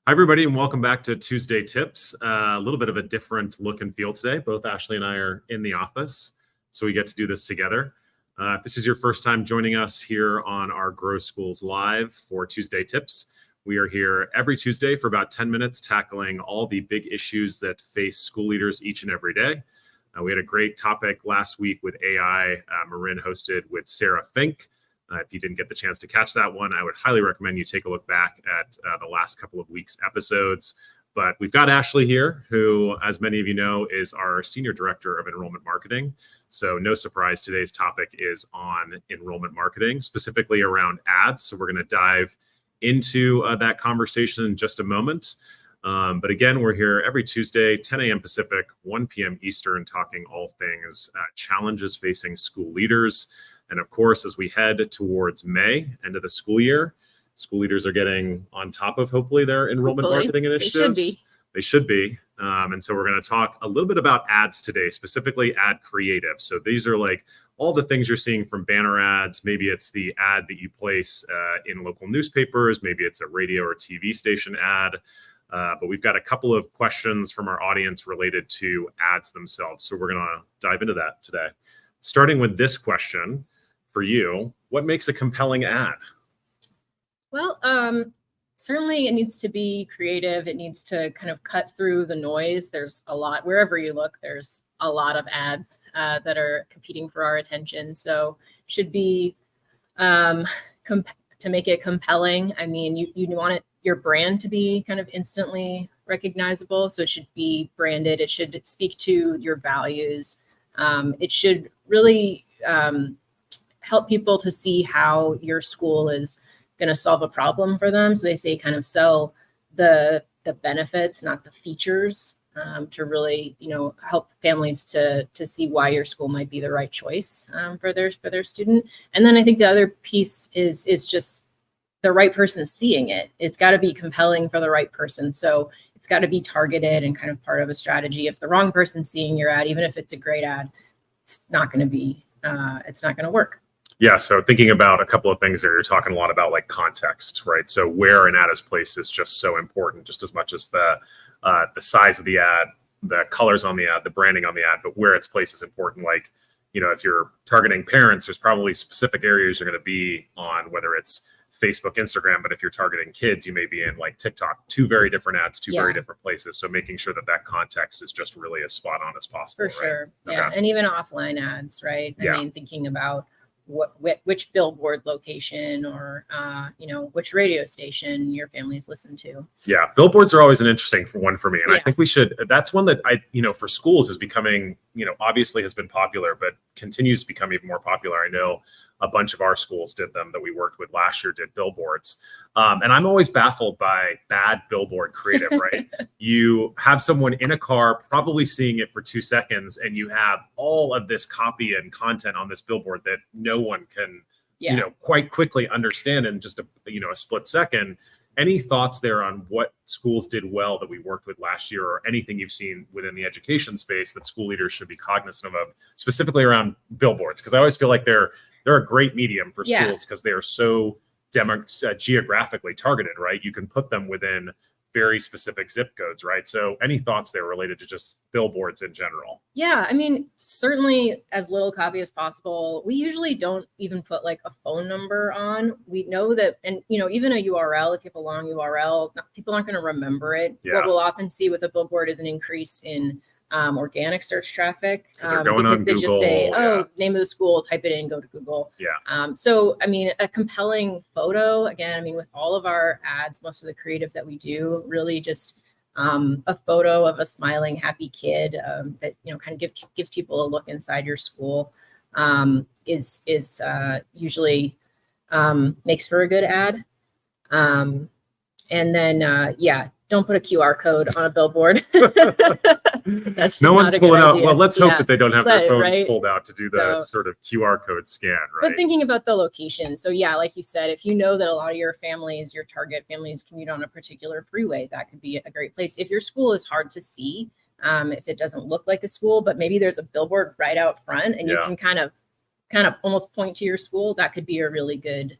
Hi, everybody, and welcome back to Tuesday Tips. A little bit of a different look and feel today. Both Ashley and I are in the office, so we get to do this together. If this is your first time joining us here on our Grow Schools Live for Tuesday Tips, we are here every Tuesday for about 10 minutes tackling all the big issues that face school leaders each and every day. We had a great topic last week with AI. Marin hosted with Sarah Fink. If you didn't get the chance to catch that one, I would highly recommend you take a look back at the last couple of weeks' episodes. But we've got Ashley here, who, as many of you know, is our Senior Director of Enrollment Marketing. So no surprise, today's topic is on enrollment marketing, specifically around ads. So we're going to dive into that conversation in just a moment. But again, we're here every Tuesday, 10 a.m. Pacific, 1 p.m. Eastern, talking all things challenges facing school leaders. And of course, as we head towards May, end of the school year, school leaders are getting on top of hopefully their enrollment marketing initiatives. They should be. And so we're going to talk a little bit about ads today, specifically ad creative. So these are like all the things you're seeing from banner ads. Maybe it's the ad that you place in local newspapers. Maybe it's a radio or TV station ad. But we've got a couple of questions from our audience related to ads themselves. So we're going to dive into that today. Starting with this question for you, what makes a compelling ad? Well, certainly it needs to be creative. It needs to kind of cut through the noise. There's a lot, wherever you look, there's a lot of ads that are competing for our attention. So it should be, to make it compelling, I mean, you want your brand to be kind of instantly recognizable. So it should be branded. It should speak to your values. It should really help people to see how your school is going to solve a problem for them. So they say kind of sell the benefits, not the features, to really, help families to see why your school might be the right choice for their student. And then I think the other piece is just the right person seeing it. It's got to be compelling for the right person. So it's got to be targeted and kind of part of a strategy. If the wrong person's seeing your ad, even if it's a great ad, it's not going to work. Yeah, so thinking about a couple of things there, you're talking a lot about like context, right? So where an ad is placed is just so important, just as much as the size of the ad, the colors on the ad, the branding on the ad, but where it's placed is important. Like, if you're targeting parents, there's probably specific areas you're going to be on, whether it's Facebook, Instagram, but if you're targeting kids, you may be in like TikTok, two very different ads, very different places. So making sure that context is just really as spot on as possible. For sure. Right? Yeah. Okay. And even offline ads, right? Yeah. I mean, thinking about which billboard location or, which radio station your families listen to. Yeah. Billboards are always an interesting one for me. And I think that's one that for schools is becoming, obviously has been popular, but continues to become even more popular. I know a bunch of our schools did them that we worked with last year, did billboards. And I'm always baffled by bad billboard creative, right? You have someone in a car probably seeing it for 2 seconds, and you have all of this copy and content on this billboard that no one can, quite quickly understand in just a split second. Any thoughts there on what schools did well that we worked with last year, or anything you've seen within the education space that school leaders should be cognizant of, specifically around billboards? Because I always feel like they're a great medium for schools because they are so geographically targeted, right? You can put them within very specific zip codes, right? So any thoughts there related to just billboards in general? Yeah, I mean, certainly as little copy as possible. We usually don't even put like a phone number on. We know that, and even a URL, if you have a long URL, people aren't going to remember it. Yeah. What we'll often see with a billboard is an increase in organic search traffic. They're going on they Google, just say, name of the school, type it in, go to Google. Yeah. So, I mean, a compelling photo, again, with all of our ads, most of the creative that we do, really just a photo of a smiling, happy kid that, kind of gives people a look inside your school is usually makes for a good ad. And then, don't put a QR code on a billboard. That's no one's pulling out. Well, let's hope that they don't have their phones right? pulled out to do the sort of QR code scan, right? But thinking about the location. So like you said, if you know that a lot of your target families commute on a particular freeway, that could be a great place. If your school is hard to see, if it doesn't look like a school, but maybe there's a billboard right out front and you can kind of kind of almost point to your school, that could be a really good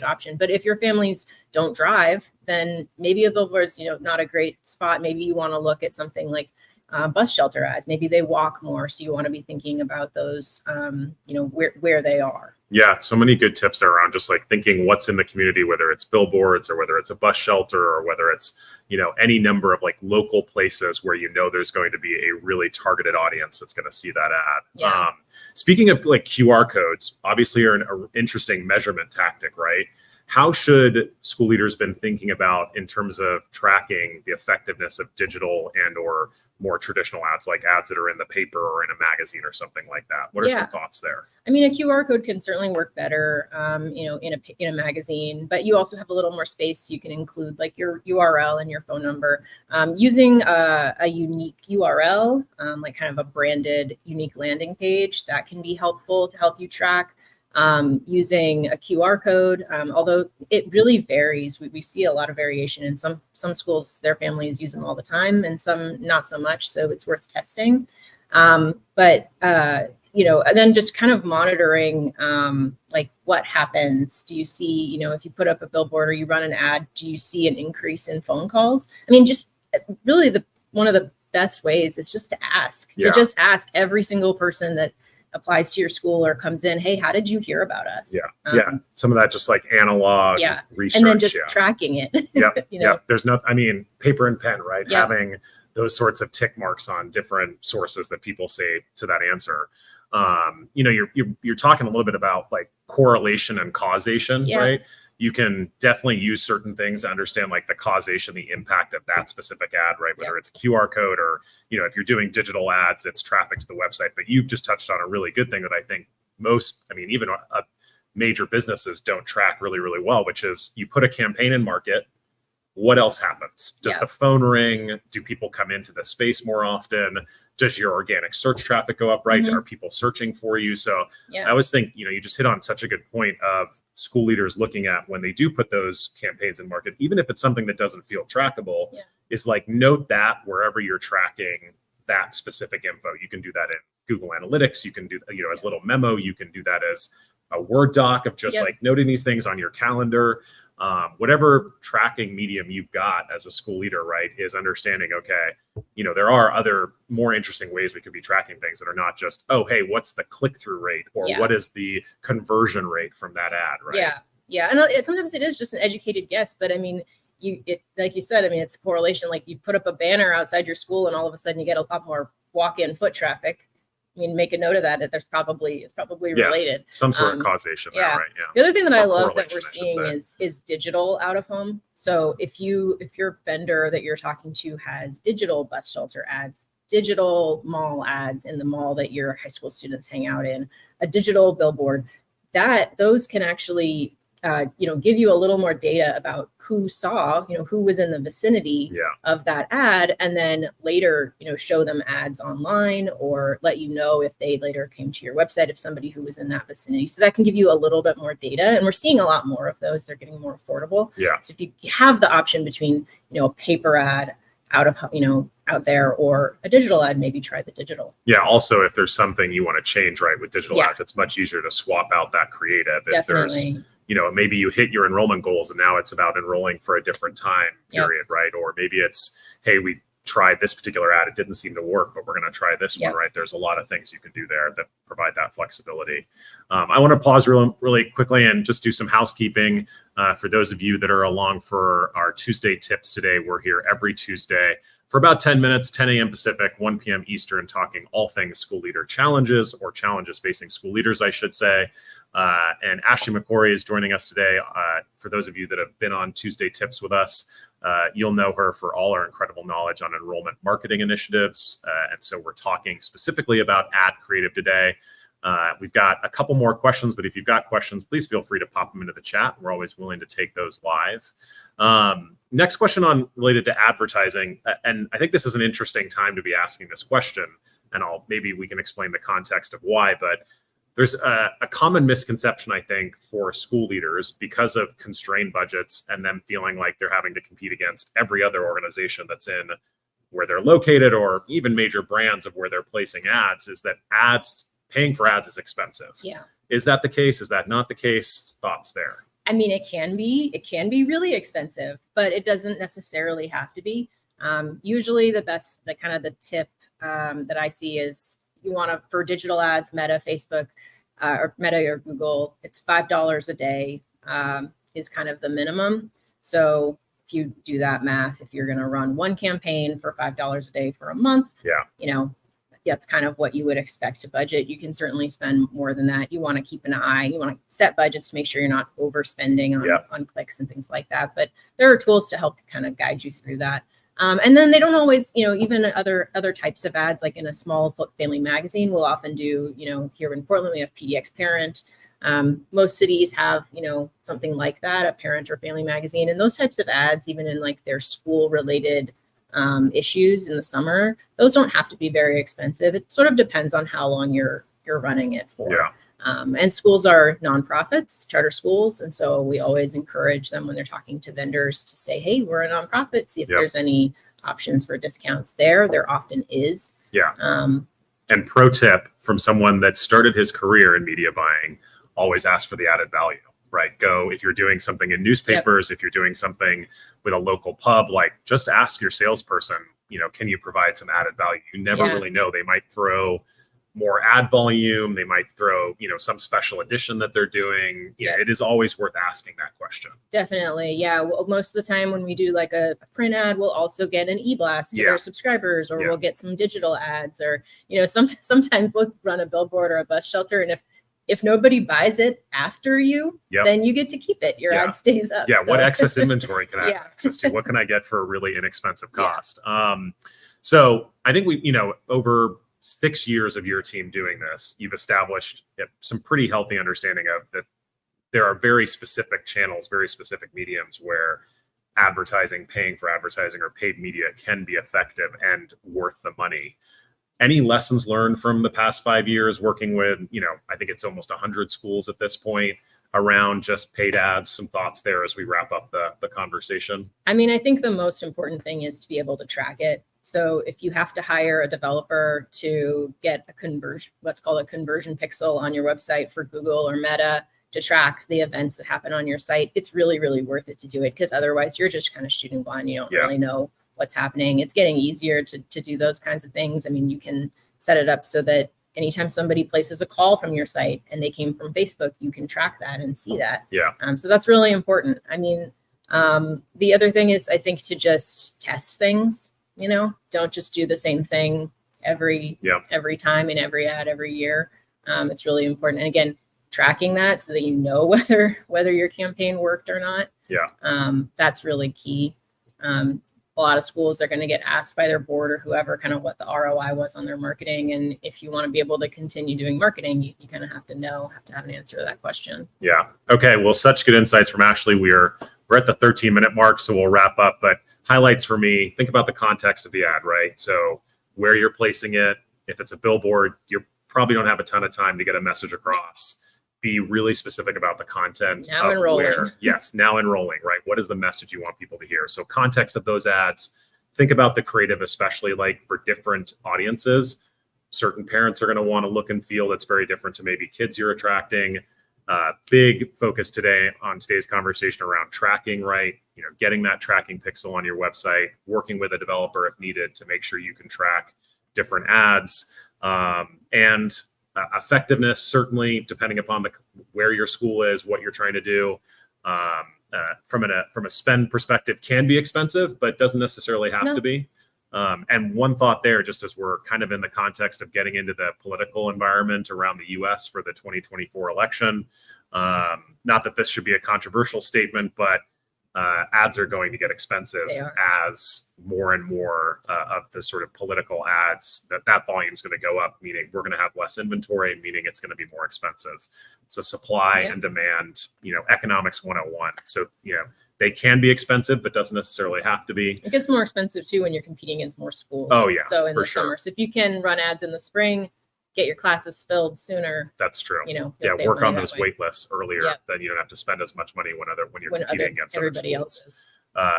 option. But if your families don't drive, then maybe a billboard's, not a great spot. Maybe you want to look at something like bus shelter ads. Maybe they walk more, so you want to be thinking about those, where they are. Yeah, so many good tips there around just like thinking what's in the community, whether it's billboards or whether it's a bus shelter or whether it's, any number of like local places where there's going to be a really targeted audience that's going to see that ad. Yeah. Speaking of like QR codes, obviously are an interesting measurement tactic, right? How should school leaders been thinking about in terms of tracking the effectiveness of digital and or more traditional ads, like ads that are in the paper or in a magazine or something like that? What are some thoughts there? I mean, a QR code can certainly work better, in a magazine, but you also have a little more space. You can include like your URL and your phone number. Using a unique URL, like kind of a branded unique landing page, that can be helpful to help you track. Using a QR code, although it really varies. We see a lot of variation in some schools. Their families use them all the time, and some not so much. So it's worth testing. And then just kind of monitoring, like what happens. Do you see, if you put up a billboard or you run an ad, do you see an increase in phone calls? I mean, just really one of the best ways is just to ask. To just ask every single person that applies to your school or comes in, hey, how did you hear about us? Some of that just like analog research, and then just tracking it. There's paper and pen, right? Having those sorts of tick marks on different sources that people say to that answer. You're talking a little bit about like correlation and causation, right? You can definitely use certain things to understand like the causation, the impact of that specific ad, right? Whether it's a QR code or, if you're doing digital ads, it's traffic to the website. But you've just touched on a really good thing that I think even major businesses don't track really, really well, which is you put a campaign in market. What else happens? Does the phone ring? Do people come into the space more often? Does your organic search traffic go up, right? Are people searching for you? So I always think, you just hit on such a good point of school leaders looking at when they do put those campaigns in market, even if it's something that doesn't feel trackable, is like note that wherever you're tracking that specific info. You can do that in Google Analytics. You can do, as a little memo. You can do that as a Word doc of just like noting these things on your calendar. Whatever tracking medium you've got as a school leader, right, is understanding, okay, there are other more interesting ways we could be tracking things that are not just, oh, hey, what's the click-through rate or what is the conversion rate from that ad, right? Yeah. And sometimes it is just an educated guess, but I mean, like you said, it's correlation. Like you put up a banner outside your school and all of a sudden you get a lot more walk-in foot traffic. Make a note of that it's probably related. Some sort of causation there, right? Yeah. The other thing that I love that we're seeing is digital out of home. So if your vendor that you're talking to has digital bus shelter ads, digital mall ads in the mall that your high school students hang out in, a digital billboard, those can actually give you a little more data about who saw, who was in the vicinity of that ad, and then later, show them ads online or let you know if they later came to your website, if somebody who was in that vicinity. So that can give you a little bit more data, and we're seeing a lot more of those. They're getting more affordable. So if you have the option between, a paper ad out there or a digital ad, maybe try the digital. Also, if there's something you want to change, right, with digital ads, it's much easier to swap out that creative. If there's maybe you hit your enrollment goals and now it's about enrolling for a different time period, right? Or maybe it's, hey, we tried this particular ad, it didn't seem to work, but we're going to try this one, right? There's a lot of things you can do there that provide that flexibility. I want to pause really quickly and just do some housekeeping. For those of you that are along for our Tuesday tips today, we're here every Tuesday for about 10 minutes, 10 a.m. Pacific, 1 p.m. Eastern, talking all things school leader challenges or challenges facing school leaders, I should say. And Ashley MacQuarrie is joining us today. For those of you that have been on Tuesday Tips with us, you'll know her for all her incredible knowledge on enrollment marketing initiatives. And so we're talking specifically about ad creative today. We've got a couple more questions, but if you've got questions, please feel free to pop them into the chat. We're always willing to take those live. Next question related to advertising. And I think this is an interesting time to be asking this question, and maybe we can explain the context of why, but there's a common misconception, I think, for school leaders because of constrained budgets and them feeling like they're having to compete against every other organization that's in where they're located or even major brands of where they're placing ads, is that ads paying for ads is expensive. Yeah. Is that the case? Is that not the case? Thoughts there? I mean, it can be really expensive, but it doesn't necessarily have to be. Usually the tip that I see is you want to, for digital ads, Meta, Facebook, or Meta or Google, it's $5 a day is kind of the minimum. So if you do that math, if you're going to run one campaign for $5 a day for a month, that's kind of what you would expect to budget. You can certainly spend more than that. You want to keep an eye. You want to set budgets to make sure you're not overspending on clicks and things like that. But there are tools to help kind of guide you through that. And then they don't always, even other types of ads, like in a small family magazine, we'll often do, here in Portland, we have PDX Parent. Most cities have, something like that, a parent or family magazine. And those types of ads, even in like their school related issues in the summer, those don't have to be very expensive. It sort of depends on how long you're running it for. Yeah. And schools are nonprofits, charter schools. And so we always encourage them when they're talking to vendors to say, hey, we're a nonprofit, see if there's any options for discounts there. There often is. Yeah. And pro tip from someone that started his career in media buying, always ask for the added value, right? Go, if you're doing something in newspapers, if you're doing something with a local pub, like just ask your salesperson, can you provide some added value? You never really know. They might throw more ad volume. They might throw, some special edition that they're doing. It is always worth asking that question. Definitely. Yeah. Well, most of the time when we do like a print ad, we'll also get an e-blast to their subscribers, or we'll get some digital ads, or, sometimes we'll run a billboard or a bus shelter. And if nobody buys it after you, then you get to keep it. Your ad stays up. Yeah. So. What excess inventory can I have access to? What can I get for a really inexpensive cost? So I think we, over 6 years of your team doing this, you've established some pretty healthy understanding of that there are very specific channels, very specific mediums where paying for advertising or paid media can be effective and worth the money. Any lessons learned from the past 5 years working with, I think it's almost 100 schools at this point around just paid ads? Some thoughts there as we wrap up the conversation. I mean, I think the most important thing is to be able to track it. So if you have to hire a developer to get what's called a conversion pixel on your website for Google or Meta to track the events that happen on your site, it's really, really worth it to do it, because otherwise you're just kind of shooting blind. You don't really know what's happening. It's getting easier to do those kinds of things. I mean, you can set it up so that anytime somebody places a call from your site and they came from Facebook, you can track that and see that. Yeah. So that's really important. I mean, the other thing is, I think, to just test things. Don't just do the same thing every time in every ad every year. It's really important. And again, tracking that so that you know whether your campaign worked or not. Yeah. That's really key. A lot of schools, they're going to get asked by their board or whoever kind of what the ROI was on their marketing. And if you want to be able to continue doing marketing, you kind of have to have an answer to that question. Yeah. Okay. Well, such good insights from Ashley. We're at the 13-minute mark, so we'll wrap up. But highlights for me, think about the context of the ad, right? So where you're placing it. If it's a billboard, you probably don't have a ton of time to get a message across. Be really specific about the content. Now enrolling. Now enrolling, right? What is the message you want people to hear? So context of those ads. Think about the creative, especially like for different audiences. Certain parents are going to want to look and feel that's very different to maybe kids you're attracting. Big focus today on today's conversation around tracking, right? Getting that tracking pixel on your website, working with a developer if needed to make sure you can track different ads, and effectiveness, certainly depending upon where your school is, what you're trying to do. From a spend perspective, can be expensive, but doesn't necessarily have to be. And one thought there, just as we're kind of in the context of getting into the political environment around the US for the 2024 election, not that this should be a controversial statement, but ads are going to get expensive as more and more of the sort of political ads, that volume is going to go up, meaning we're going to have less inventory, meaning it's going to be more expensive. It's a supply and demand, economics 101. So, they can be expensive, but doesn't necessarily have to be. It gets more expensive too when you're competing against more schools. Oh yeah. So in the summer, so if you can run ads in the spring, get your classes filled sooner. That's true. Work on those wait lists earlier. Then you don't have to spend as much money when you're competing against everybody else.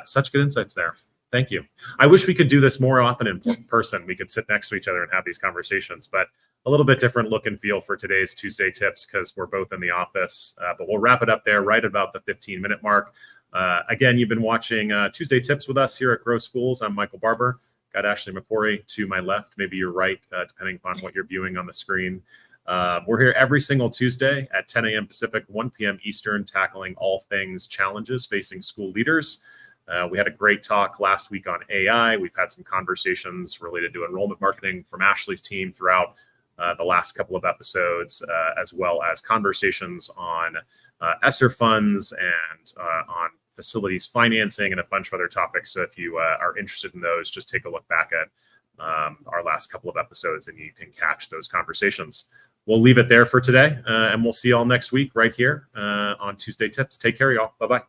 Such good insights there. Thank you. I wish we could do this more often in person. We could sit next to each other and have these conversations, but a little bit different look and feel for today's Tuesday tips because we're both in the office, but we'll wrap it up there right about the 15-minute mark. Again, you've been watching Tuesday Tips with us here at Grow Schools. I'm Michael Barber. Got Ashley MacQuarrie to my left, maybe your right, depending upon what you're viewing on the screen. We're here every single Tuesday at 10 a.m. Pacific, 1 p.m. Eastern, tackling all things challenges facing school leaders. We had a great talk last week on AI. We've had some conversations related to enrollment marketing from Ashley's team throughout the last couple of episodes, as well as conversations on ESSER funds and on facilities financing and a bunch of other topics. So if you are interested in those, just take a look back at our last couple of episodes and you can catch those conversations. We'll leave it there for today, and we'll see you all next week right here on Tuesday Tips. Take care, y'all. Bye-bye.